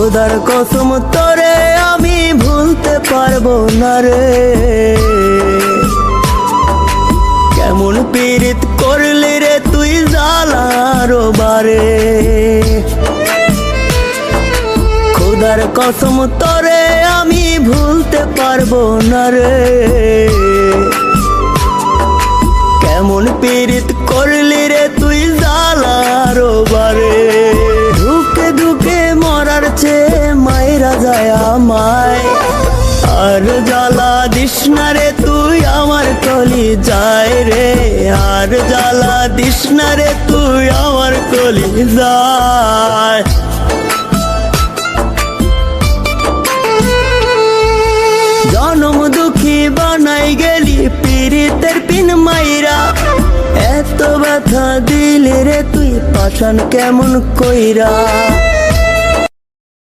খোদার কসম তোরে আমি ভুলতে পারবো না রে। কেমন পীড়িত করলি রে তুই জ্বালার বারে। খোদার কসম তোরে আমি ভুলতে পারবো না রে। কেমন পীড়িত করলি রে তুই জ্বালার বারে। ধুকে ধুকে মরার চেয়ে মাইরা যায় আমায়। আর জ্বালা দিস না রে তুই আমার কলি যায় রে। আর জ্বালা দিস না রে তুই আমার কলি যায়। জনম দুঃখী বানাই গেলি পীড়িতের পিন মাইরা। এত ব্যথা দিলি রে তুই পাষাণ কেমন কইরা।